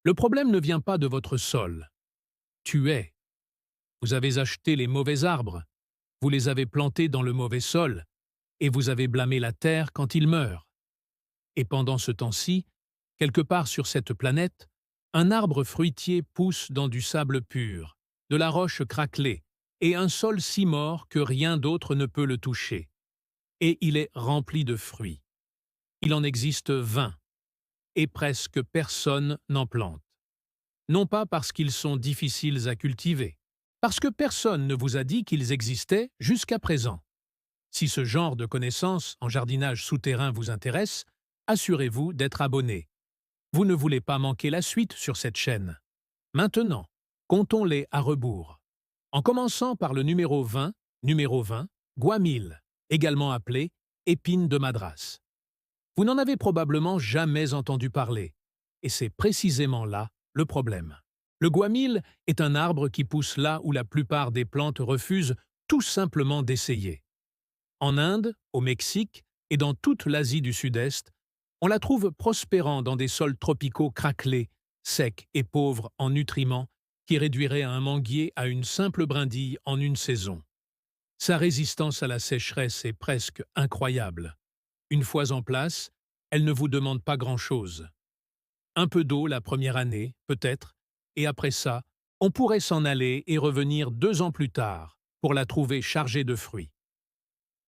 Le problème ne vient pas de votre sol. Tu es. Vous avez acheté les mauvais arbres, vous les avez plantés dans le mauvais sol, et vous avez blâmé la terre quand ils meurent. Et pendant ce temps-ci, quelque part sur cette planète, un arbre fruitier pousse dans du sable pur, de la roche craquelée, et un sol si mort que rien d'autre ne peut le toucher. Et il est rempli de fruits. Il en existe 20, et presque personne n'en plante. Non pas parce qu'ils sont difficiles à cultiver, parce que personne ne vous a dit qu'ils existaient jusqu'à présent. Si ce genre de connaissances en jardinage souterrain vous intéresse, assurez-vous d'être abonné. Vous ne voulez pas manquer la suite sur cette chaîne. Maintenant, comptons-les à rebours. En commençant par le numéro 20, guamille, également appelé épine de Madras. Vous n'en avez probablement jamais entendu parler, et c'est précisément là le problème. Le guamille est un arbre qui pousse là où la plupart des plantes refusent tout simplement d'essayer. En Inde, au Mexique et dans toute l'Asie du Sud-Est, on la trouve prospérant dans des sols tropicaux craquelés, secs et pauvres en nutriments qui réduiraient un manguier à une simple brindille en une saison. Sa résistance à la sécheresse est presque incroyable. Une fois en place, elle ne vous demande pas grand-chose. Un peu d'eau la première année, peut-être, et après ça, on pourrait s'en aller et revenir 2 ans plus tard pour la trouver chargée de fruits.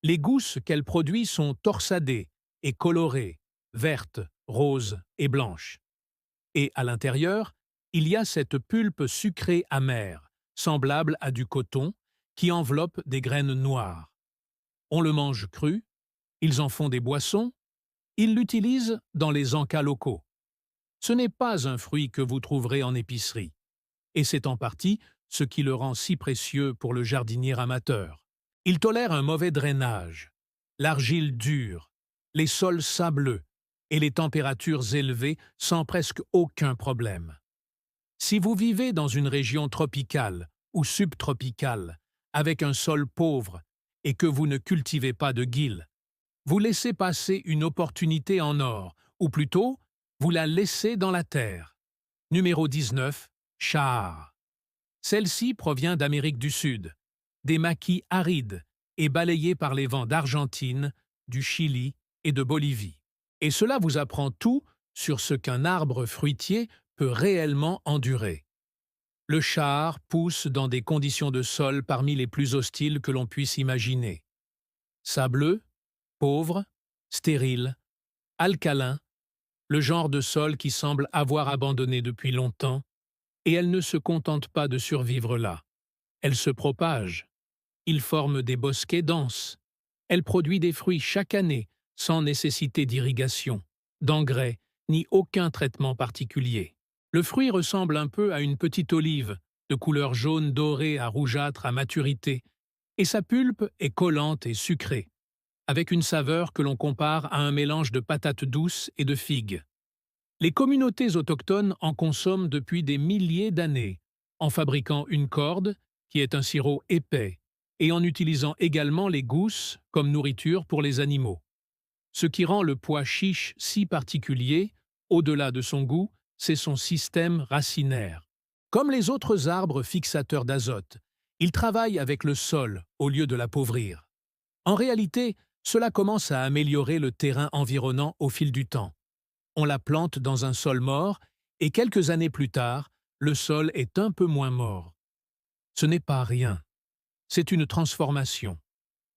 Les gousses qu'elle produit sont torsadées et colorées, vertes, roses et blanches. Et à l'intérieur, il y a cette pulpe sucrée amère, semblable à du coton, qui enveloppe des graines noires. On le mange cru, ils en font des boissons, ils l'utilisent dans les encas locaux. Ce n'est pas un fruit que vous trouverez en épicerie, et c'est en partie ce qui le rend si précieux pour le jardinier amateur. Il tolère un mauvais drainage, l'argile dure, les sols sableux et les températures élevées sans presque aucun problème. Si vous vivez dans une région tropicale ou subtropicale, avec un sol pauvre et que vous ne cultivez pas de guil, vous laissez passer une opportunité en or, ou plutôt, vous la laissez dans la terre. Numéro 19, Chaar. Celle-ci provient d'Amérique du Sud, des maquis arides et balayés par les vents d'Argentine, du Chili et de Bolivie. Et cela vous apprend tout sur ce qu'un arbre fruitier peut réellement endurer. Le chaar pousse dans des conditions de sol parmi les plus hostiles que l'on puisse imaginer. Sableux, pauvre, stérile, alcalin, le genre de sol qui semble avoir abandonné depuis longtemps, et elle ne se contente pas de survivre là. Elle se propage. Il forme des bosquets denses. Elle produit des fruits chaque année, sans nécessité d'irrigation, d'engrais, ni aucun traitement particulier. Le fruit ressemble un peu à une petite olive, de couleur jaune dorée à rougeâtre à maturité, et sa pulpe est collante et sucrée, avec une saveur que l'on compare à un mélange de patates douces et de figues. Les communautés autochtones en consomment depuis des milliers d'années, en fabriquant une corde, qui est un sirop épais, et en utilisant également les gousses comme nourriture pour les animaux. Ce qui rend le pois chiche si particulier, au-delà de son goût, c'est son système racinaire. Comme les autres arbres fixateurs d'azote, il travaille avec le sol au lieu de l'appauvrir. En réalité, cela commence à améliorer le terrain environnant au fil du temps. On la plante dans un sol mort et quelques années plus tard, le sol est un peu moins mort. Ce n'est pas rien. C'est une transformation.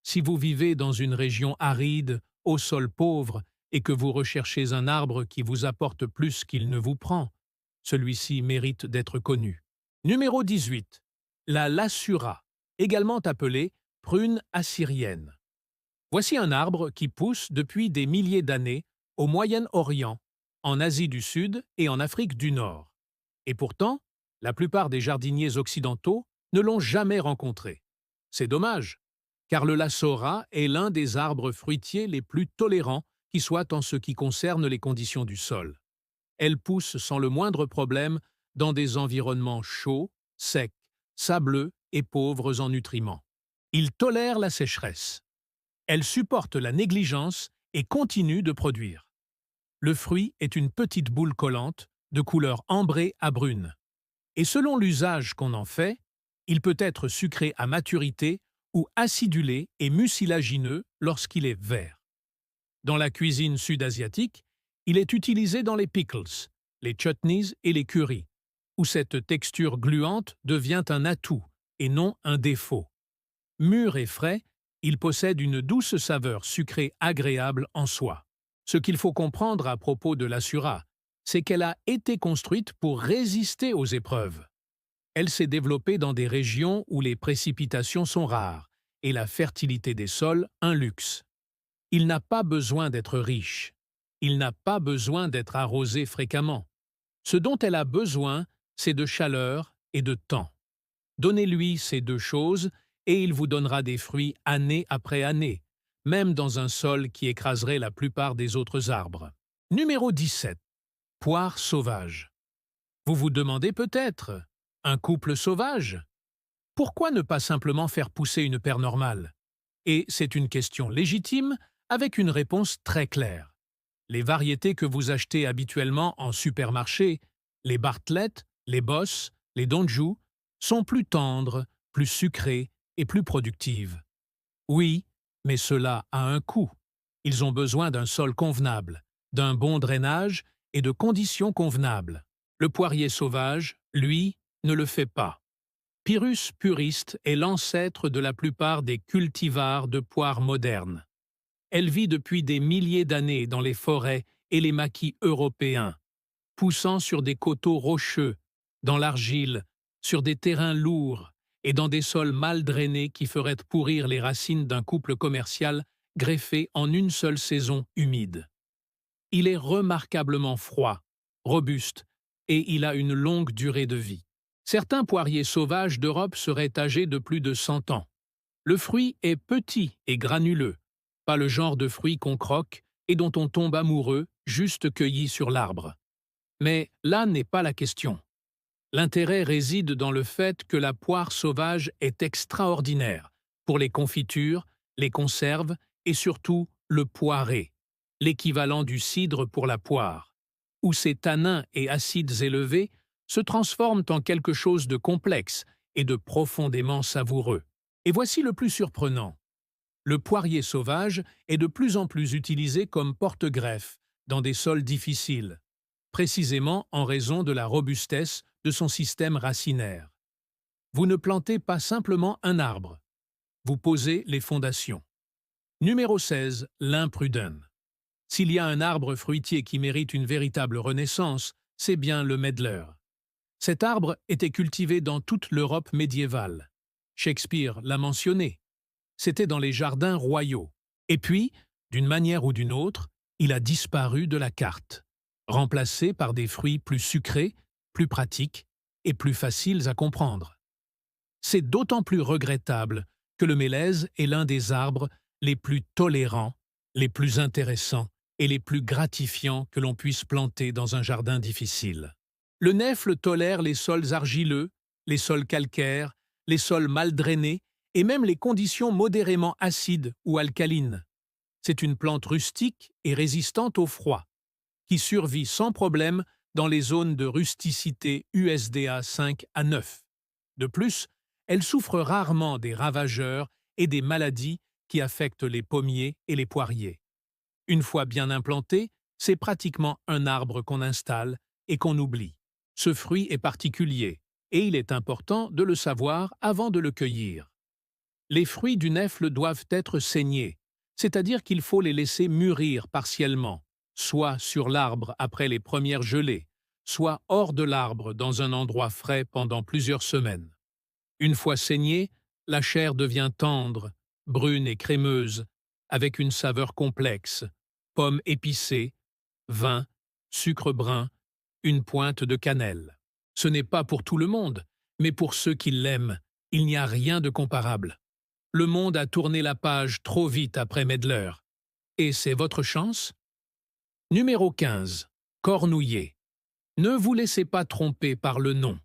Si vous vivez dans une région aride, au sol pauvre, et que vous recherchez un arbre qui vous apporte plus qu'il ne vous prend, celui-ci mérite d'être connu. Numéro 18. La lassura, également appelée prune assyrienne. Voici un arbre qui pousse depuis des milliers d'années au Moyen-Orient, en Asie du Sud et en Afrique du Nord. Et pourtant, la plupart des jardiniers occidentaux ne l'ont jamais rencontré. C'est dommage, car le lassora est l'un des arbres fruitiers les plus tolérants qui soit en ce qui concerne les conditions du sol. Elle pousse sans le moindre problème dans des environnements chauds, secs, sableux et pauvres en nutriments. Il tolère la sécheresse. Elle supporte la négligence et continue de produire. Le fruit est une petite boule collante, de couleur ambrée à brune. Et selon l'usage qu'on en fait, il peut être sucré à maturité ou acidulé et mucilagineux lorsqu'il est vert. Dans la cuisine sud-asiatique, il est utilisé dans les pickles, les chutneys et les currys, où cette texture gluante devient un atout et non un défaut. Mûr et frais, il possède une douce saveur sucrée agréable en soi. Ce qu'il faut comprendre à propos de la Syrah, c'est qu'elle a été construite pour résister aux épreuves. Elle s'est développée dans des régions où les précipitations sont rares et la fertilité des sols un luxe. Il n'a pas besoin d'être riche. Il n'a pas besoin d'être arrosé fréquemment. Ce dont elle a besoin, c'est de chaleur et de temps. Donnez-lui ces deux choses et il vous donnera des fruits année après année, même dans un sol qui écraserait la plupart des autres arbres. Numéro 17. Poire sauvage. Vous vous demandez peut-être, un couple sauvage? Pourquoi ne pas simplement faire pousser une paire normale? Et c'est une question légitime avec une réponse très claire. Les variétés que vous achetez habituellement en supermarché, les Bartlett, les Boss, les Donju, sont plus tendres, plus sucrées et plus productives. Oui, mais cela a un coût. Ils ont besoin d'un sol convenable, d'un bon drainage et de conditions convenables. Le poirier sauvage, lui, ne le fait pas. Pyrrhus puriste est l'ancêtre de la plupart des cultivars de poires modernes. Elle vit depuis des milliers d'années dans les forêts et les maquis européens, poussant sur des coteaux rocheux, dans l'argile, sur des terrains lourds et dans des sols mal drainés qui feraient pourrir les racines d'un couple commercial greffé en une seule saison humide. Il est remarquablement froid, robuste, et il a une longue durée de vie. Certains poiriers sauvages d'Europe seraient âgés de plus de 100 ans. Le fruit est petit et granuleux, pas le genre de fruit qu'on croque et dont on tombe amoureux juste cueilli sur l'arbre. Mais là n'est pas la question. L'intérêt réside dans le fait que la poire sauvage est extraordinaire pour les confitures, les conserves et surtout le poiré, l'équivalent du cidre pour la poire, où ses tanins et acides élevés se transforment en quelque chose de complexe et de profondément savoureux. Et voici le plus surprenant. Le poirier sauvage est de plus en plus utilisé comme porte-greffe dans des sols difficiles, précisément en raison de la robustesse de son système racinaire. Vous ne plantez pas simplement un arbre, vous posez les fondations. Numéro 16, l'imprudent. S'il y a un arbre fruitier qui mérite une véritable renaissance, c'est bien le medlar. Cet arbre était cultivé dans toute l'Europe médiévale. Shakespeare l'a mentionné. C'était dans les jardins royaux. Et puis, d'une manière ou d'une autre, il a disparu de la carte, remplacé par des fruits plus sucrés, plus pratiques et plus faciles à comprendre. C'est d'autant plus regrettable que le mélèze est l'un des arbres les plus tolérants, les plus intéressants et les plus gratifiants que l'on puisse planter dans un jardin difficile. Le nèfle tolère les sols argileux, les sols calcaires, les sols mal drainés et même les conditions modérément acides ou alcalines. C'est une plante rustique et résistante au froid, qui survit sans problème dans les zones de rusticité USDA 5 à 9. De plus, elle souffre rarement des ravageurs et des maladies qui affectent les pommiers et les poiriers. Une fois bien implanté, c'est pratiquement un arbre qu'on installe et qu'on oublie. Ce fruit est particulier, et il est important de le savoir avant de le cueillir. Les fruits du nèfle doivent être saignés, c'est-à-dire qu'il faut les laisser mûrir partiellement, soit sur l'arbre après les premières gelées, soit hors de l'arbre dans un endroit frais pendant plusieurs semaines. Une fois saignée, la chair devient tendre, brune et crémeuse, avec une saveur complexe, pommes épicées, vin, sucre brun, une pointe de cannelle. Ce n'est pas pour tout le monde, mais pour ceux qui l'aiment, il n'y a rien de comparable. Le monde a tourné la page trop vite après Medlar. Et c'est votre chance? Numéro 15. Cornouiller. Ne vous laissez pas tromper par le nom.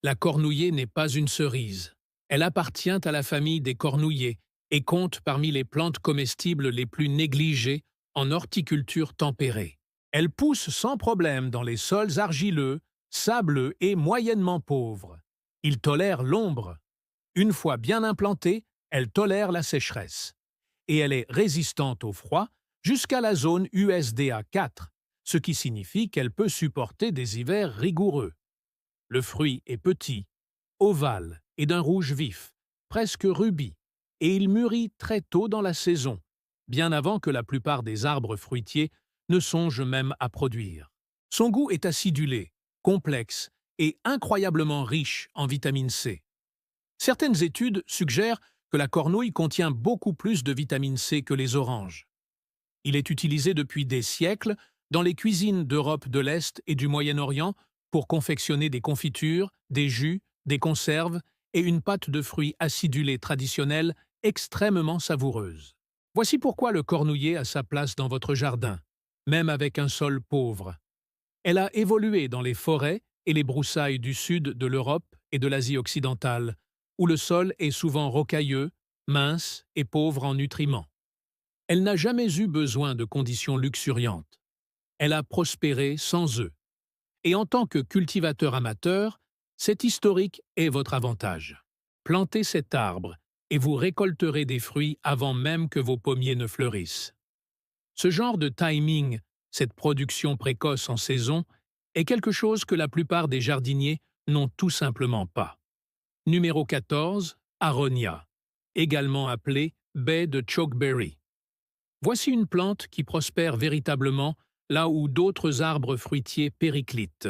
La cornouiller n'est pas une cerise. Elle appartient à la famille des cornouillers et compte parmi les plantes comestibles les plus négligées en horticulture tempérée. Elle pousse sans problème dans les sols argileux, sableux et moyennement pauvres. Il tolère l'ombre. Une fois bien implantée, elle tolère la sécheresse. Et elle est résistante au froid jusqu'à la zone USDA 4, ce qui signifie qu'elle peut supporter des hivers rigoureux. Le fruit est petit, ovale et d'un rouge vif, presque rubis, et il mûrit très tôt dans la saison, bien avant que la plupart des arbres fruitiers ne songent même à produire. Son goût est acidulé, complexe et incroyablement riche en vitamine C. Certaines études suggèrent que la cornouille contient beaucoup plus de vitamine C que les oranges. Il est utilisé depuis des siècles dans les cuisines d'Europe de l'Est et du Moyen-Orient pour confectionner des confitures, des jus, des conserves et une pâte de fruits acidulée traditionnelle extrêmement savoureuse. Voici pourquoi le cornouiller a sa place dans votre jardin, même avec un sol pauvre. Elle a évolué dans les forêts et les broussailles du sud de l'Europe et de l'Asie occidentale, où le sol est souvent rocailleux, mince et pauvre en nutriments. Elle n'a jamais eu besoin de conditions luxuriantes. Elle a prospéré sans eux. Et en tant que cultivateur amateur, cet historique est votre avantage. Plantez cet arbre et vous récolterez des fruits avant même que vos pommiers ne fleurissent. Ce genre de timing, cette production précoce en saison, est quelque chose que la plupart des jardiniers n'ont tout simplement pas. Numéro 14, Aronia, également appelée baie de chokeberry. Voici une plante qui prospère véritablement là où d'autres arbres fruitiers périclitent.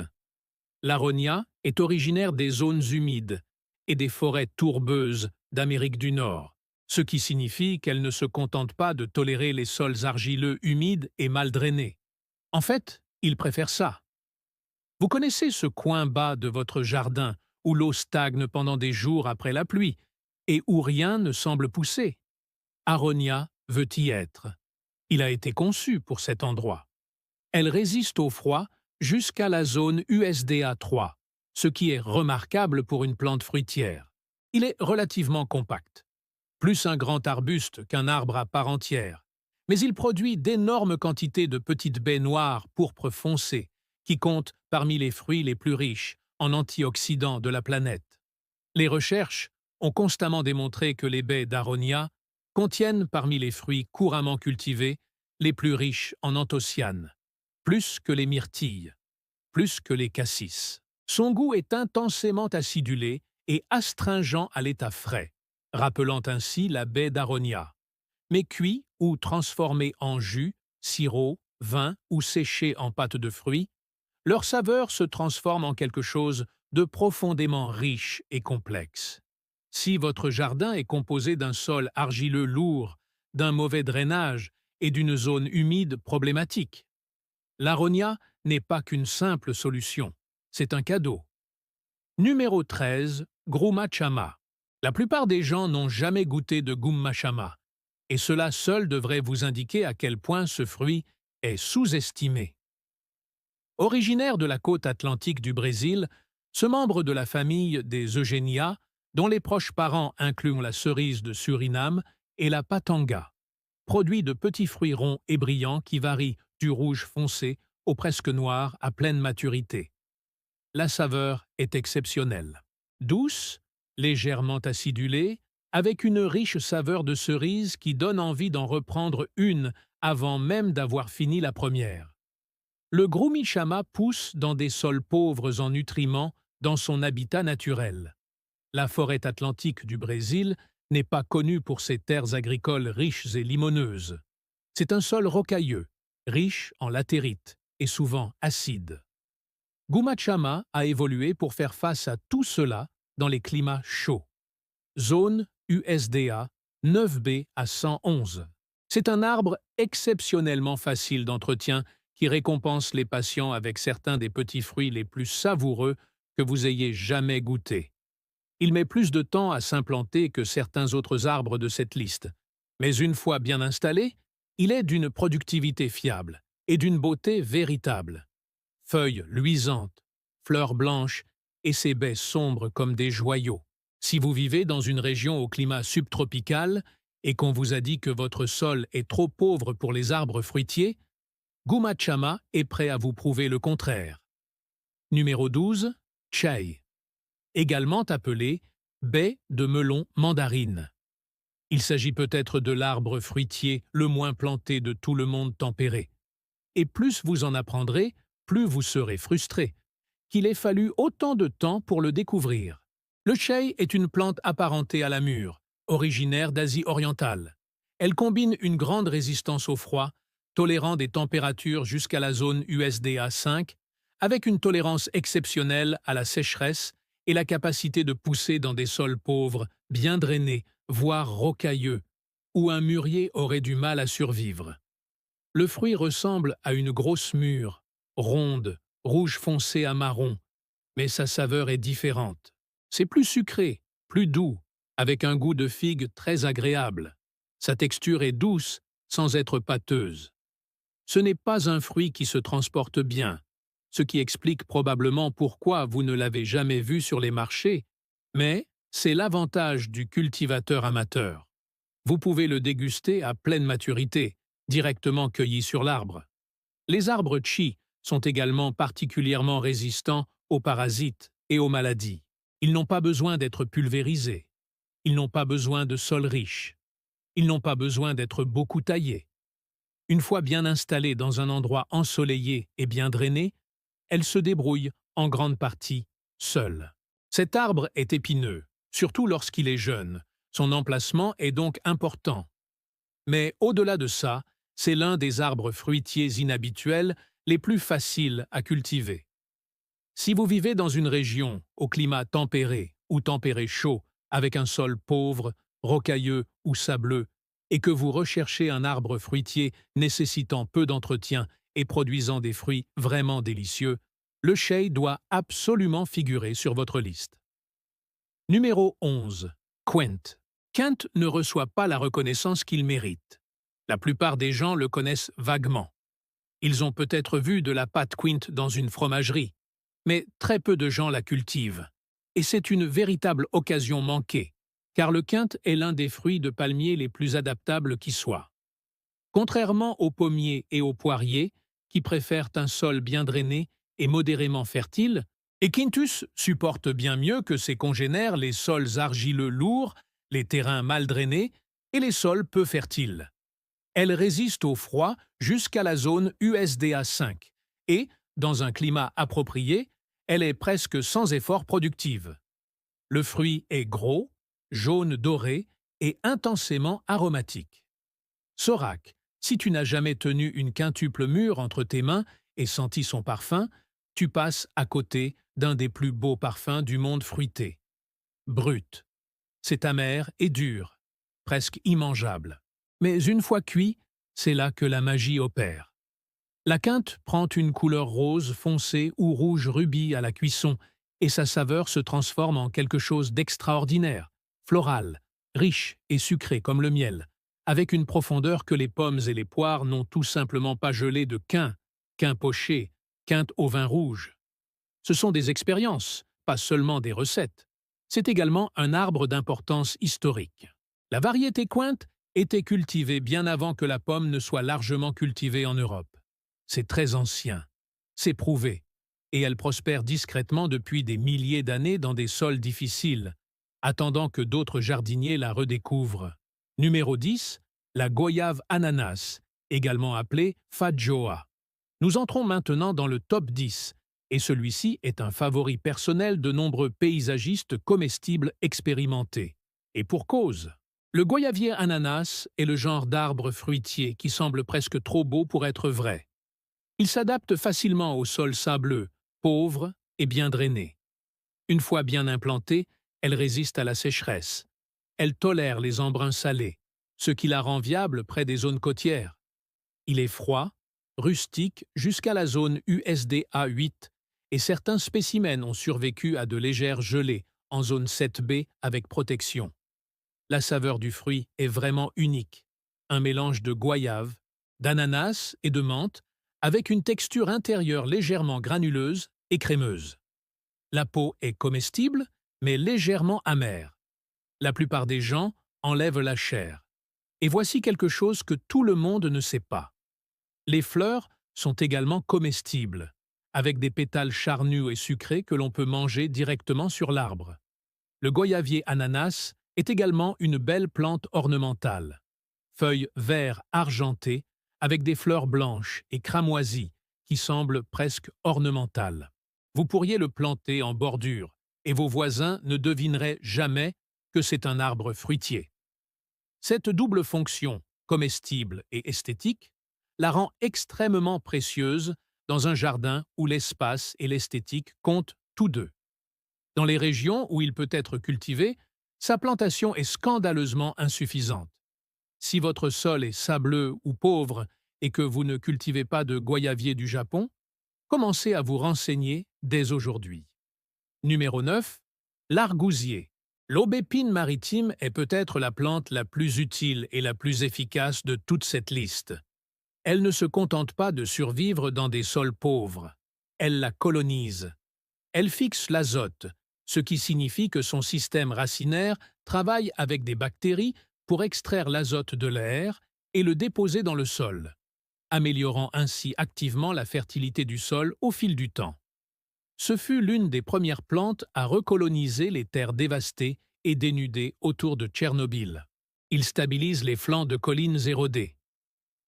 L'Aronia est originaire des zones humides et des forêts tourbeuses d'Amérique du Nord, ce qui signifie qu'elle ne se contente pas de tolérer les sols argileux humides et mal drainés. En fait, il préfère ça. Vous connaissez ce coin bas de votre jardin où l'eau stagne pendant des jours après la pluie et où rien ne semble pousser. Aronia veut y être. Il a été conçu pour cet endroit. Elle résiste au froid jusqu'à la zone USDA 3, ce qui est remarquable pour une plante fruitière. Il est relativement compact, plus un grand arbuste qu'un arbre à part entière, mais il produit d'énormes quantités de petites baies noires pourpre foncé, qui comptent parmi les fruits les plus riches en antioxydants de la planète. Les recherches ont constamment démontré que les baies d'Aronia contiennent parmi les fruits couramment cultivés les plus riches en anthocyanes, plus que les myrtilles, plus que les cassis. Son goût est intensément acidulé et astringent à l'état frais, rappelant ainsi la baie d'Aronia. Mais cuit ou transformé en jus, sirop, vin ou séché en pâte de fruits, leur saveur se transforme en quelque chose de profondément riche et complexe. Si votre jardin est composé d'un sol argileux lourd, d'un mauvais drainage et d'une zone humide problématique, l'Aronia n'est pas qu'une simple solution, c'est un cadeau. Numéro 13, Grumachama. La plupart des gens n'ont jamais goûté de Gumachama, et cela seul devrait vous indiquer à quel point ce fruit est sous-estimé. Originaire de la côte atlantique du Brésil, ce membre de la famille des Eugenia, dont les proches parents incluent la cerise de Suriname et la patanga, produit de petits fruits ronds et brillants qui varient du rouge foncé au presque noir à pleine maturité. La saveur est exceptionnelle. Douce, légèrement acidulée, avec une riche saveur de cerise qui donne envie d'en reprendre une avant même d'avoir fini la première. Le Grumichama pousse dans des sols pauvres en nutriments dans son habitat naturel. La forêt atlantique du Brésil n'est pas connue pour ses terres agricoles riches et limoneuses. C'est un sol rocailleux, riche en latérite et souvent acide. Gumachama a évolué pour faire face à tout cela dans les climats chauds. Zone USDA 9B à 111. C'est un arbre exceptionnellement facile d'entretien qui récompense les patients avec certains des petits fruits les plus savoureux que vous ayez jamais goûtés. Il met plus de temps à s'implanter que certains autres arbres de cette liste, mais une fois bien installé, il est d'une productivité fiable et d'une beauté véritable. Feuilles luisantes, fleurs blanches et ses baies sombres comme des joyaux. Si vous vivez dans une région au climat subtropical et qu'on vous a dit que votre sol est trop pauvre pour les arbres fruitiers, Gumachama est prêt à vous prouver le contraire. Numéro 12. Chai. Également appelé baie de melon mandarine. Il s'agit peut-être de l'arbre fruitier le moins planté de tout le monde tempéré. Et plus vous en apprendrez, plus vous serez frustré. Qu'il ait fallu autant de temps pour le découvrir. Le chai est une plante apparentée à la mûre, originaire d'Asie orientale. Elle combine une grande résistance au froid, tolérant des températures jusqu'à la zone USDA 5, avec une tolérance exceptionnelle à la sécheresse et la capacité de pousser dans des sols pauvres, bien drainés, voire rocailleux, où un mûrier aurait du mal à survivre. Le fruit ressemble à une grosse mûre, ronde, rouge foncé à marron, mais sa saveur est différente. C'est plus sucré, plus doux, avec un goût de figue très agréable. Sa texture est douce, sans être pâteuse. Ce n'est pas un fruit qui se transporte bien, ce qui explique probablement pourquoi vous ne l'avez jamais vu sur les marchés, mais c'est l'avantage du cultivateur amateur. Vous pouvez le déguster à pleine maturité, directement cueilli sur l'arbre. Les arbres chi sont également particulièrement résistants aux parasites et aux maladies. Ils n'ont pas besoin d'être pulvérisés. Ils n'ont pas besoin de sol riche. Ils n'ont pas besoin d'être beaucoup taillés. Une fois bien installés dans un endroit ensoleillé et bien drainé, elles se débrouillent en grande partie seules. Cet arbre est épineux, surtout lorsqu'il est jeune. Son emplacement est donc important. Mais au-delà de ça, c'est l'un des arbres fruitiers inhabituels les plus faciles à cultiver. Si vous vivez dans une région au climat tempéré ou tempéré chaud, avec un sol pauvre, rocailleux ou sableux, et que vous recherchez un arbre fruitier nécessitant peu d'entretien et produisant des fruits vraiment délicieux, le chai doit absolument figurer sur votre liste. Numéro 11. Quent. Quent ne reçoit pas la reconnaissance qu'il mérite. La plupart des gens le connaissent vaguement. Ils ont peut-être vu de la pâte Quint dans une fromagerie, mais très peu de gens la cultivent. Et c'est une véritable occasion manquée, car le quint est l'un des fruits de palmier les plus adaptables qui soient. Contrairement aux pommiers et aux poiriers, qui préfèrent un sol bien drainé et modérément fertile, et Quintus supporte bien mieux que ses congénères les sols argileux lourds, les terrains mal drainés et les sols peu fertiles. Elle résiste au froid jusqu'à la zone USDA 5 et, dans un climat approprié, elle est presque sans effort productive. Le fruit est gros, jaune doré et intensément aromatique. Sorac, si tu n'as jamais tenu une quintuple mûre entre tes mains et senti son parfum, tu passes à côté d'un des plus beaux parfums du monde fruité. Brut. C'est amer et dur, presque immangeable. Mais une fois cuit, c'est là que la magie opère. La quinte prend une couleur rose foncé ou rouge rubis à la cuisson et sa saveur se transforme en quelque chose d'extraordinaire, floral, riche et sucré comme le miel, avec une profondeur que les pommes et les poires n'ont tout simplement pas gelée de quin poché, quinte au vin rouge. Ce sont des expériences, pas seulement des recettes. C'est également un arbre d'importance historique. La variété Quinte était cultivée bien avant que la pomme ne soit largement cultivée en Europe. C'est très ancien, c'est prouvé, et elle prospère discrètement depuis des milliers d'années dans des sols difficiles, attendant que d'autres jardiniers la redécouvrent. Numéro 10, la goyave ananas, également appelée fadjoa. Nous entrons maintenant dans le top 10, et celui-ci est un favori personnel de nombreux paysagistes comestibles expérimentés. Et pour cause. Le goyavier ananas est le genre d'arbre fruitier qui semble presque trop beau pour être vrai. Il s'adapte facilement au sol sableux, pauvre et bien drainé. Une fois bien implantée, elle résiste à la sécheresse. Elle tolère les embruns salés, ce qui la rend viable près des zones côtières. Il est froid, rustique jusqu'à la zone USDA 8 et certains spécimens ont survécu à de légères gelées en zone 7B avec protection. La saveur du fruit est vraiment unique, un mélange de goyave, d'ananas et de menthe avec une texture intérieure légèrement granuleuse et crémeuse. La peau est comestible, mais légèrement amère. La plupart des gens enlèvent la chair. Et voici quelque chose que tout le monde ne sait pas. Les fleurs sont également comestibles, avec des pétales charnus et sucrés que l'on peut manger directement sur l'arbre. Le goyavier ananas est également une belle plante ornementale. Feuilles vert argentées avec des fleurs blanches et cramoisies qui semblent presque ornementales. Vous pourriez le planter en bordure et vos voisins ne devineraient jamais que c'est un arbre fruitier. Cette double fonction, comestible et esthétique, la rend extrêmement précieuse dans un jardin où l'espace et l'esthétique comptent tous deux. Dans les régions où il peut être cultivé, sa plantation est scandaleusement insuffisante. Si votre sol est sableux ou pauvre et que vous ne cultivez pas de goyavier du Japon, commencez à vous renseigner dès aujourd'hui. Numéro 9. L'argousier. L'aubépine maritime est peut-être la plante la plus utile et la plus efficace de toute cette liste. Elle ne se contente pas de survivre dans des sols pauvres. Elle la colonise. Elle fixe l'azote, ce qui signifie que son système racinaire travaille avec des bactéries pour extraire l'azote de l'air et le déposer dans le sol, améliorant ainsi activement la fertilité du sol au fil du temps. Ce fut l'une des premières plantes à recoloniser les terres dévastées et dénudées autour de Tchernobyl. Il stabilise les flancs de collines érodées.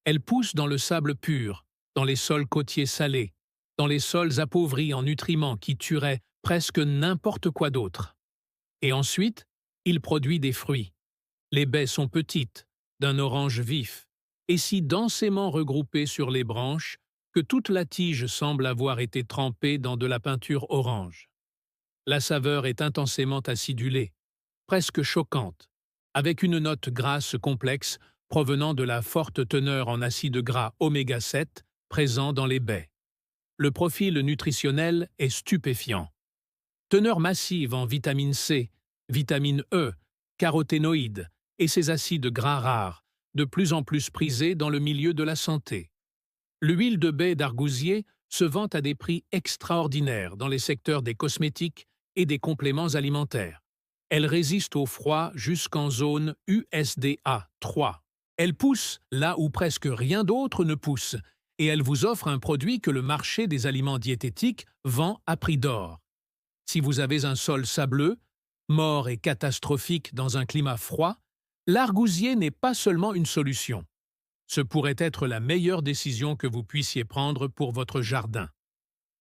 Elle pousse dans le sable pur, dans les sols côtiers salés, dans les sols appauvris en nutriments qui tueraient presque n'importe quoi d'autre. Et ensuite, il produit des fruits. Les baies sont petites, d'un orange vif, et si densément regroupées sur les branches que toute la tige semble avoir été trempée dans de la peinture orange. La saveur est intensément acidulée, presque choquante, avec une note grasse complexe provenant de la forte teneur en acides gras oméga 7 présent dans les baies. Le profil nutritionnel est stupéfiant. Teneur massive en vitamine C, vitamine E, caroténoïdes et ces acides gras rares, de plus en plus prisés dans le milieu de la santé. L'huile de baie d'argousier se vend à des prix extraordinaires dans les secteurs des cosmétiques et des compléments alimentaires. Elle résiste au froid jusqu'en zone USDA 3. Elle pousse là où presque rien d'autre ne pousse, et elle vous offre un produit que le marché des aliments diététiques vend à prix d'or. Si vous avez un sol sableux, mort et catastrophique dans un climat froid, l'argousier n'est pas seulement une solution. Ce pourrait être la meilleure décision que vous puissiez prendre pour votre jardin.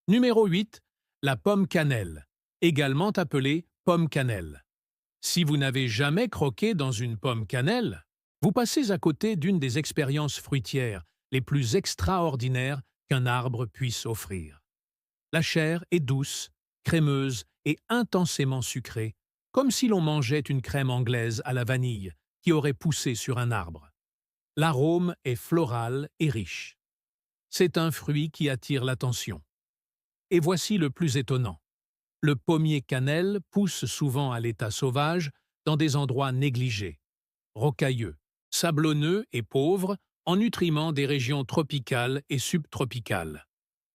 Numéro 8. La pomme cannelle, également appelée pomme cannelle. Si vous n'avez jamais croqué dans une pomme cannelle, vous passez à côté d'une des expériences fruitières les plus extraordinaires qu'un arbre puisse offrir. La chair est douce, crémeuse et intensément sucrée, comme si l'on mangeait une crème anglaise à la vanille qui aurait poussé sur un arbre. L'arôme est floral et riche. C'est un fruit qui attire l'attention. Et voici le plus étonnant. Le pommier cannelle pousse souvent à l'état sauvage dans des endroits négligés, rocailleux, sablonneux et pauvres en nutriments des régions tropicales et subtropicales.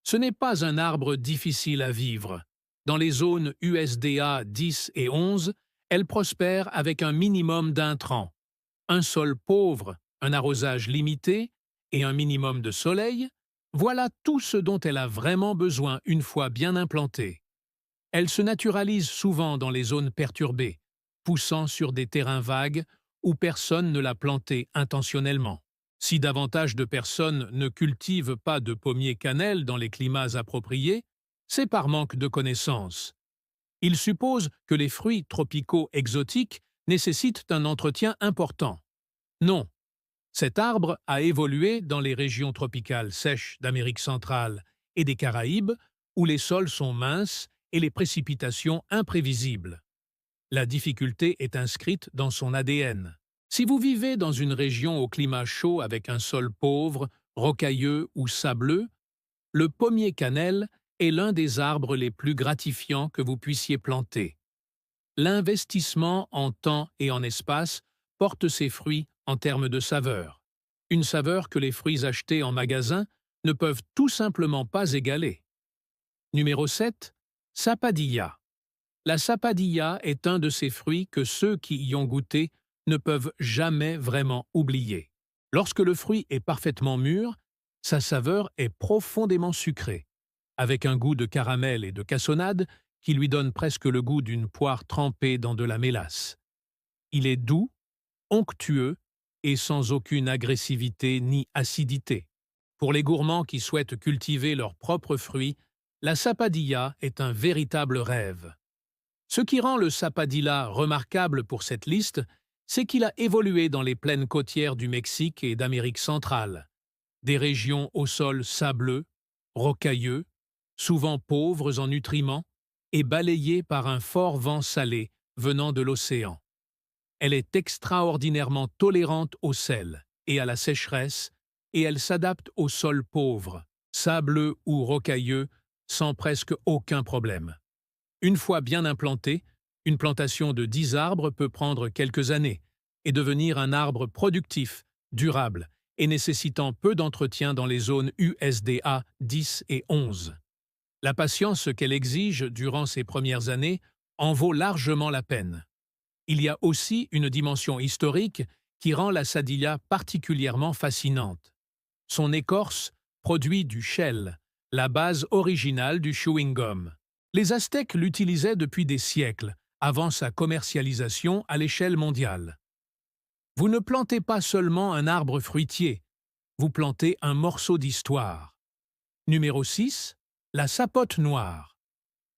Ce n'est pas un arbre difficile à vivre. Dans les zones USDA 10 et 11, elle prospère avec un minimum d'intrants. Un sol pauvre, un arrosage limité et un minimum de soleil, voilà tout ce dont elle a vraiment besoin une fois bien implantée. Elle se naturalise souvent dans les zones perturbées, poussant sur des terrains vagues où personne ne l'a plantée intentionnellement. Si davantage de personnes ne cultivent pas de pommier cannelle dans les climats appropriés, c'est par manque de connaissances. Ils supposent que les fruits tropicaux exotiques nécessitent un entretien important. Non. Cet arbre a évolué dans les régions tropicales sèches d'Amérique centrale et des Caraïbes, où les sols sont minces et les précipitations imprévisibles. La difficulté est inscrite dans son ADN. Si vous vivez dans une région au climat chaud avec un sol pauvre, rocailleux ou sableux, le pommier cannelle est l'un des arbres les plus gratifiants que vous puissiez planter. L'investissement en temps et en espace porte ses fruits en termes de saveur. Une saveur que les fruits achetés en magasin ne peuvent tout simplement pas égaler. Numéro 7. Sapadilla. La sapadilla est un de ces fruits que ceux qui y ont goûté ne peuvent jamais vraiment oublier. Lorsque le fruit est parfaitement mûr, Sa saveur est profondément sucrée, avec un goût de caramel et de cassonade qui lui donne presque le goût d'une poire trempée dans de la mélasse. Il est doux, onctueux et sans aucune agressivité ni acidité. Pour les gourmands qui souhaitent cultiver leurs propres fruits, la sapadilla est un véritable rêve. Ce qui rend le sapadilla remarquable pour cette liste, c'est qu'il a évolué dans les plaines côtières du Mexique et d'Amérique centrale, des régions au sol sableux, rocailleux, souvent pauvres en nutriments et balayées par un fort vent salé venant de l'océan. Elle est extraordinairement tolérante au sel et à la sécheresse, et elle s'adapte aux sols pauvres, sableux ou rocailleux, sans presque aucun problème. Une fois bien implantée, une plantation de 10 arbres peut prendre quelques années et devenir un arbre productif, durable et nécessitant peu d'entretien dans les zones USDA 10 et 11. La patience qu'elle exige durant ces premières années en vaut largement la peine. Il y a aussi une dimension historique qui rend la sadilla particulièrement fascinante. Son écorce produit du shell, la base originale du chewing-gum. Les Aztèques l'utilisaient depuis des siècles, avant sa commercialisation à l'échelle mondiale. Vous ne plantez pas seulement un arbre fruitier, vous plantez un morceau d'histoire. Numéro 6. La sapote noire.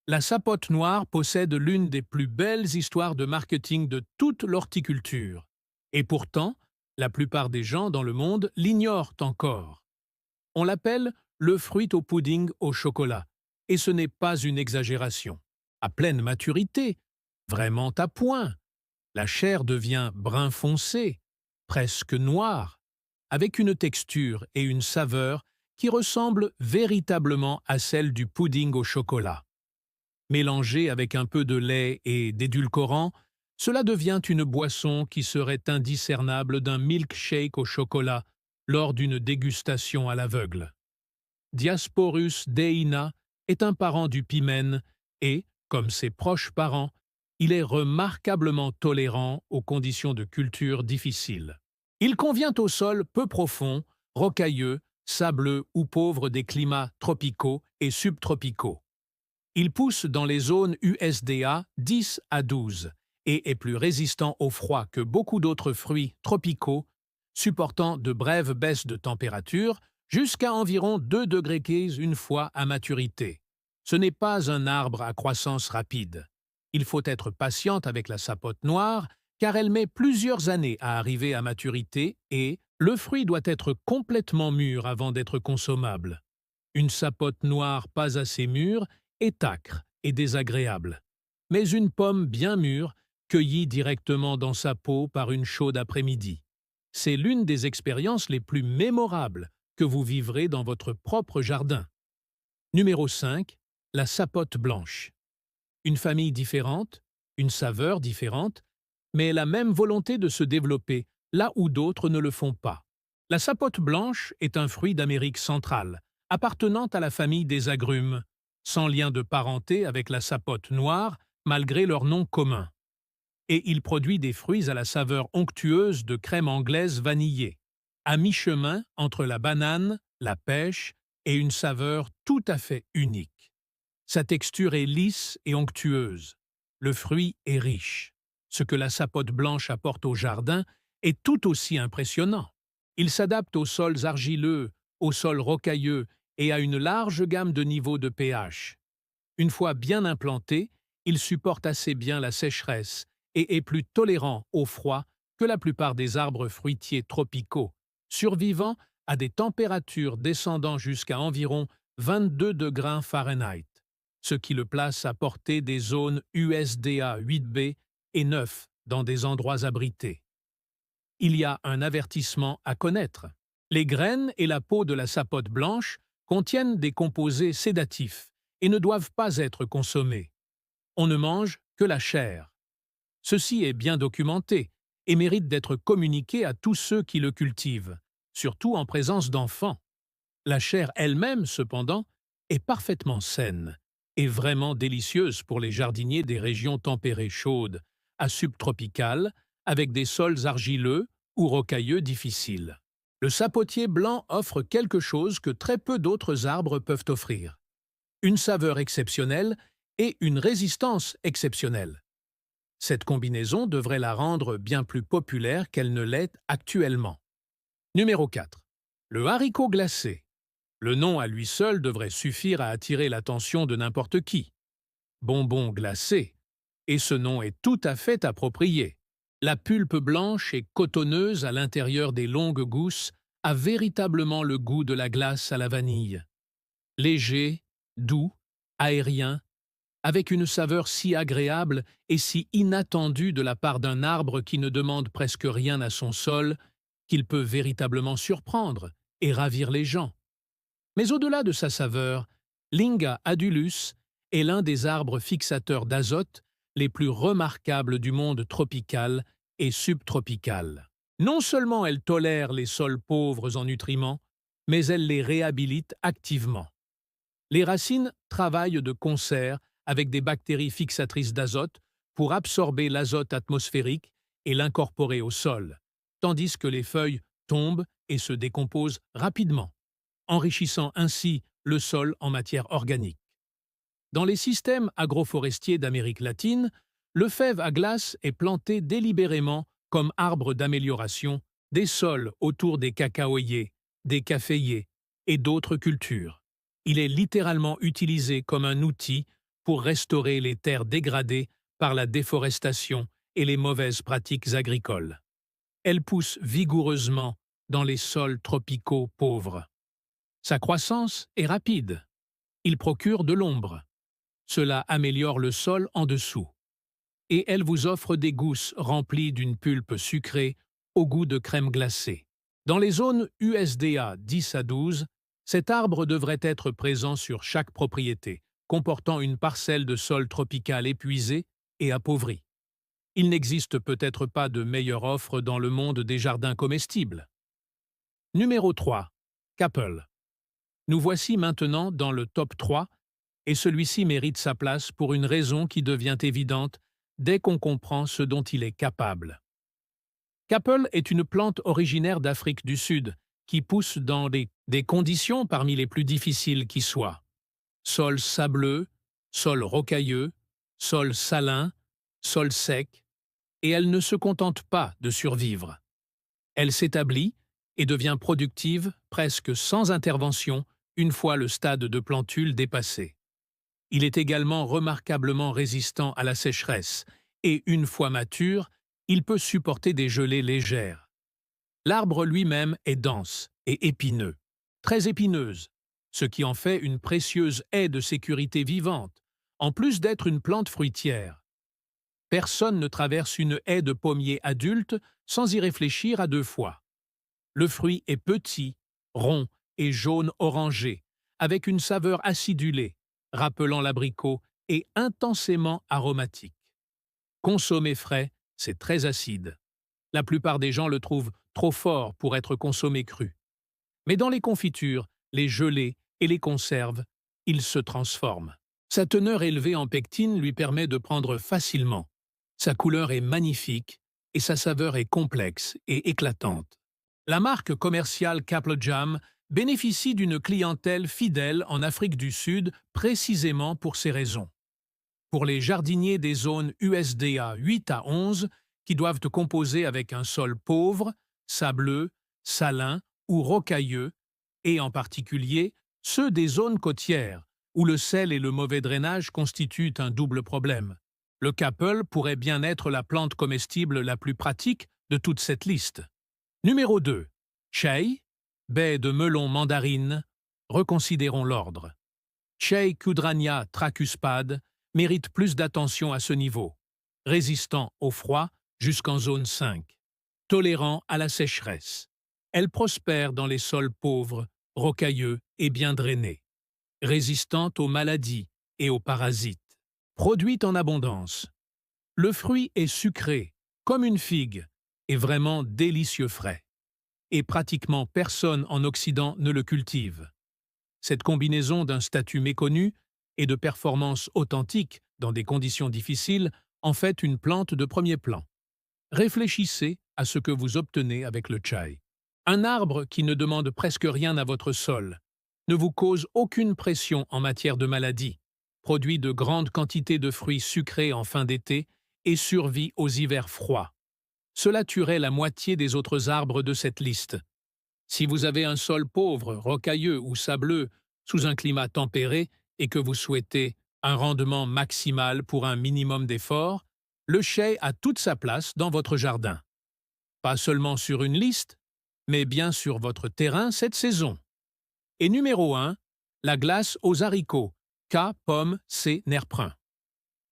La sapote noire possède l'une des plus belles histoires de marketing de toute l'horticulture. Et pourtant, la plupart des gens dans le monde l'ignorent encore. On l'appelle le fruit au pudding au chocolat, et ce n'est pas une exagération. À pleine maturité, vraiment à point, la chair devient brun foncé, presque noire, avec une texture et une saveur qui ressemblent véritablement à celle du pudding au chocolat. Mélangée avec un peu de lait et d'édulcorant, cela devient une boisson qui serait indiscernable d'un milkshake au chocolat lors d'une dégustation à l'aveugle. Diasporus deina est un parent du pimène et, comme ses proches parents, il est remarquablement tolérant aux conditions de culture difficiles. Il convient aux sols peu profonds, rocailleux, sableux ou pauvres des climats tropicaux et subtropicaux. Il pousse dans les zones USDA 10 à 12 et est plus résistant au froid que beaucoup d'autres fruits tropicaux, supportant de brèves baisses de température jusqu'à environ 2 degrés Celsius une fois à maturité. Ce n'est pas un arbre à croissance rapide. Il faut être patiente avec la sapote noire car elle met plusieurs années à arriver à maturité et le fruit doit être complètement mûr avant d'être consommable. Une sapote noire pas assez mûre est âcre et désagréable. Mais une pomme bien mûre, cueillie directement dans sa peau par une chaude après-midi. C'est l'une des expériences les plus mémorables que vous vivrez dans votre propre jardin. Numéro 5. La sapote blanche. Une famille différente, une saveur différente, mais la même volonté de se développer, là où d'autres ne le font pas. La sapote blanche est un fruit d'Amérique centrale, appartenant à la famille des agrumes, sans lien de parenté avec la sapote noire, malgré leur nom commun. Et il produit des fruits à la saveur onctueuse de crème anglaise vanillée, à mi-chemin entre la banane, la pêche et une saveur tout à fait unique. Sa texture est lisse et onctueuse. Le fruit est riche. Ce que la sapote blanche apporte au jardin est tout aussi impressionnant. Il s'adapte aux sols argileux, aux sols rocailleux et à une large gamme de niveaux de pH. Une fois bien implanté, il supporte assez bien la sécheresse et est plus tolérant au froid que la plupart des arbres fruitiers tropicaux, survivant à des températures descendant jusqu'à environ 22 degrés Fahrenheit, ce qui le place à portée des zones USDA 8B et 9 dans des endroits abrités. Il y a un avertissement à connaître. Les graines et la peau de la sapote blanche contiennent des composés sédatifs et ne doivent pas être consommés. On ne mange que la chair. Ceci est bien documenté et mérite d'être communiqué à tous ceux qui le cultivent, surtout en présence d'enfants. La chair elle-même, cependant, est parfaitement saine et vraiment délicieuse pour les jardiniers des régions tempérées chaudes, à subtropicales, avec des sols argileux ou rocailleux difficiles. Le sapotier blanc offre quelque chose que très peu d'autres arbres peuvent offrir. Une saveur exceptionnelle et une résistance exceptionnelle. Cette combinaison devrait la rendre bien plus populaire qu'elle ne l'est actuellement. Numéro 4. Le haricot glacé. Le nom à lui seul devrait suffire à attirer l'attention de n'importe qui. Bonbon glacé. Et ce nom est tout à fait approprié. La pulpe blanche et cotonneuse à l'intérieur des longues gousses a véritablement le goût de la glace à la vanille. Léger, doux, aérien, avec une saveur si agréable et si inattendue de la part d'un arbre qui ne demande presque rien à son sol, qu'il peut véritablement surprendre et ravir les gens. Mais au-delà de sa saveur, Lingua adulus est l'un des arbres fixateurs d'azote les plus remarquables du monde tropical et subtropical. Non seulement elle tolère les sols pauvres en nutriments, mais elle les réhabilite activement. Les racines travaillent de concert avec des bactéries fixatrices d'azote pour absorber l'azote atmosphérique et l'incorporer au sol, tandis que les feuilles tombent et se décomposent rapidement, enrichissant ainsi le sol en matière organique. Dans les systèmes agroforestiers d'Amérique latine, le fève à glace est planté délibérément comme arbre d'amélioration des sols autour des cacaoyers, des caféiers et d'autres cultures. Il est littéralement utilisé comme un outil pour restaurer les terres dégradées par la déforestation et les mauvaises pratiques agricoles. Elle pousse vigoureusement dans les sols tropicaux pauvres. Sa croissance est rapide. Il procure de l'ombre. Cela améliore le sol en dessous. Et elle vous offre des gousses remplies d'une pulpe sucrée au goût de crème glacée. Dans les zones USDA 10 à 12, cet arbre devrait être présent sur chaque propriété, comportant une parcelle de sol tropical épuisée et appauvrie. Il n'existe peut-être pas de meilleure offre dans le monde des jardins comestibles. Numéro 3. Capel. Nous voici maintenant dans le top 3, et celui-ci mérite sa place pour une raison qui devient évidente dès qu'on comprend ce dont il est capable. Capel est une plante originaire d'Afrique du Sud qui pousse dans des conditions parmi les plus difficiles qui soient. Sol sableux, sol rocailleux, sol salin, sol sec, et elle ne se contente pas de survivre. Elle s'établit et devient productive presque sans intervention une fois le stade de plantule dépassé. Il est également remarquablement résistant à la sécheresse et, une fois mature, il peut supporter des gelées légères. L'arbre lui-même est dense et épineux, très épineuse, ce qui en fait une précieuse haie de sécurité vivante, en plus d'être une plante fruitière. Personne ne traverse une haie de pommiers adultes sans y réfléchir à deux fois. Le fruit est petit, rond et jaune-orangé, avec une saveur acidulée, rappelant l'abricot et intensément aromatique. Consommé frais, c'est très acide. La plupart des gens le trouvent trop fort pour être consommé cru. Mais dans les confitures, les gelées et les conserves, il se transforme. Sa teneur élevée en pectine lui permet de prendre facilement. Sa couleur est magnifique et sa saveur est complexe et éclatante. La marque commerciale Capel Jam bénéficie d'une clientèle fidèle en Afrique du Sud précisément pour ces raisons. Pour les jardiniers des zones USDA 8 à 11, qui doivent composer avec un sol pauvre, sableux, salin ou rocailleux, et en particulier ceux des zones côtières, où le sel et le mauvais drainage constituent un double problème. Le capel pourrait bien être la plante comestible la plus pratique de toute cette liste. Numéro 2. Chai, baie de melon mandarine, reconsidérons l'ordre. Chai Cudrania tracuspade mérite plus d'attention à ce niveau. Résistant au froid jusqu'en zone 5. Tolérant à la sécheresse. Elle prospère dans les sols pauvres, rocailleux et bien drainés. Résistante aux maladies et aux parasites. Produite en abondance. Le fruit est sucré, comme une figue, et vraiment délicieux frais. Et pratiquement personne en Occident ne le cultive. Cette combinaison d'un statut méconnu et de performances authentiques dans des conditions difficiles en fait une plante de premier plan. Réfléchissez à ce que vous obtenez avec le chai. Un arbre qui ne demande presque rien à votre sol, ne vous cause aucune pression en matière de maladie, produit de grandes quantités de fruits sucrés en fin d'été et survit aux hivers froids. Cela tuerait la moitié des autres arbres de cette liste. Si vous avez un sol pauvre, rocailleux ou sableux, sous un climat tempéré et que vous souhaitez un rendement maximal pour un minimum d'effort, le chai a toute sa place dans votre jardin. Pas seulement sur une liste, mais bien sur votre terrain cette saison. Et numéro 1, la glace aux haricots, K, pomme, C, nerprin.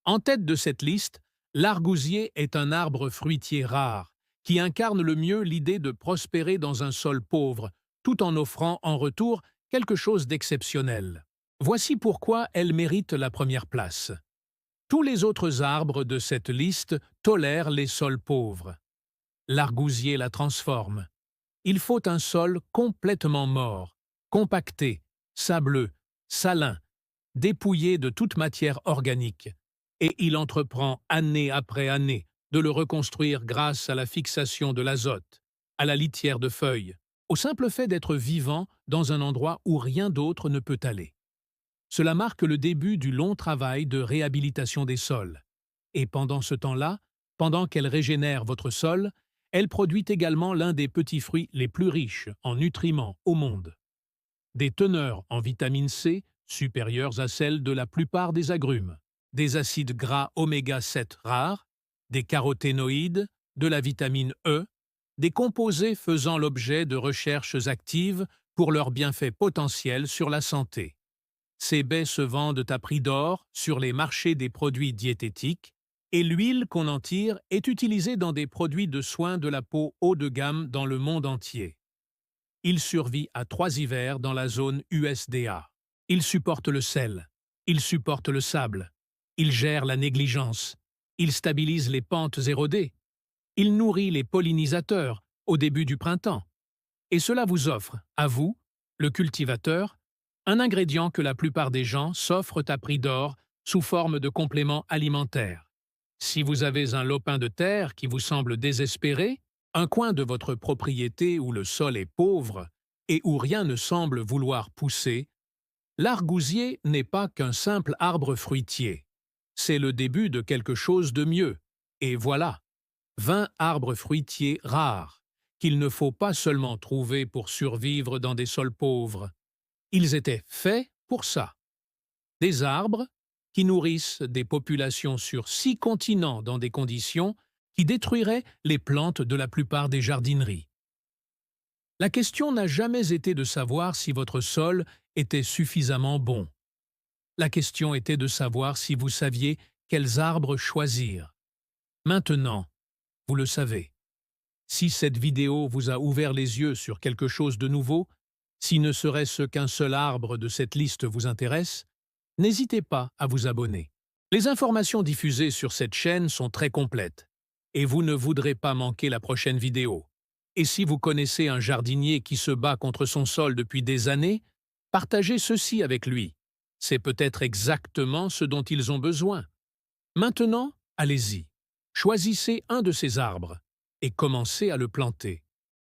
En tête de cette liste, l'argousier est un arbre fruitier rare, qui incarne le mieux l'idée de prospérer dans un sol pauvre, tout en offrant en retour quelque chose d'exceptionnel. Voici pourquoi elle mérite la première place. Tous les autres arbres de cette liste tolèrent les sols pauvres. L'argousier la transforme. Il faut un sol complètement mort, compacté, sableux, salin, dépouillé de toute matière organique, et il entreprend année après année de le reconstruire grâce à la fixation de l'azote, à la litière de feuilles, au simple fait d'être vivant dans un endroit où rien d'autre ne peut aller. Cela marque le début du long travail de réhabilitation des sols. Et pendant ce temps-là, pendant qu'elle régénère votre sol, elle produit également l'un des petits fruits les plus riches en nutriments au monde. Des teneurs en vitamine C supérieures à celles de la plupart des agrumes, des acides gras oméga 7 rares, des caroténoïdes, de la vitamine E, des composés faisant l'objet de recherches actives pour leurs bienfaits potentiels sur la santé. Ces baies se vendent à prix d'or sur les marchés des produits diététiques et l'huile qu'on en tire est utilisée dans des produits de soins de la peau haut de gamme dans le monde entier. Il survit à 3 hivers dans la zone USDA. Il supporte le sel, il supporte le sable, il gère la négligence, il stabilise les pentes érodées, il nourrit les pollinisateurs au début du printemps. Et cela vous offre, à vous, le cultivateur, un ingrédient que la plupart des gens s'offrent à prix d'or sous forme de complément alimentaire. Si vous avez un lopin de terre qui vous semble désespéré, un coin de votre propriété où le sol est pauvre et où rien ne semble vouloir pousser, l'argousier n'est pas qu'un simple arbre fruitier. C'est le début de quelque chose de mieux. Et voilà, 20 arbres fruitiers rares, qu'il ne faut pas seulement trouver pour survivre dans des sols pauvres. Ils étaient faits pour ça. Des arbres qui nourrissent des populations sur 6 continents dans des conditions qui détruiraient les plantes de la plupart des jardineries. La question n'a jamais été de savoir si votre sol était suffisamment bon. La question était de savoir si vous saviez quels arbres choisir. Maintenant, vous le savez. Si cette vidéo vous a ouvert les yeux sur quelque chose de nouveau, si ne serait-ce qu'un seul arbre de cette liste vous intéresse, n'hésitez pas à vous abonner. Les informations diffusées sur cette chaîne sont très complètes, et vous ne voudrez pas manquer la prochaine vidéo. Et si vous connaissez un jardinier qui se bat contre son sol depuis des années, partagez ceci avec lui. C'est peut-être exactement ce dont ils ont besoin. Maintenant, allez-y. Choisissez un de ces arbres et commencez à le planter.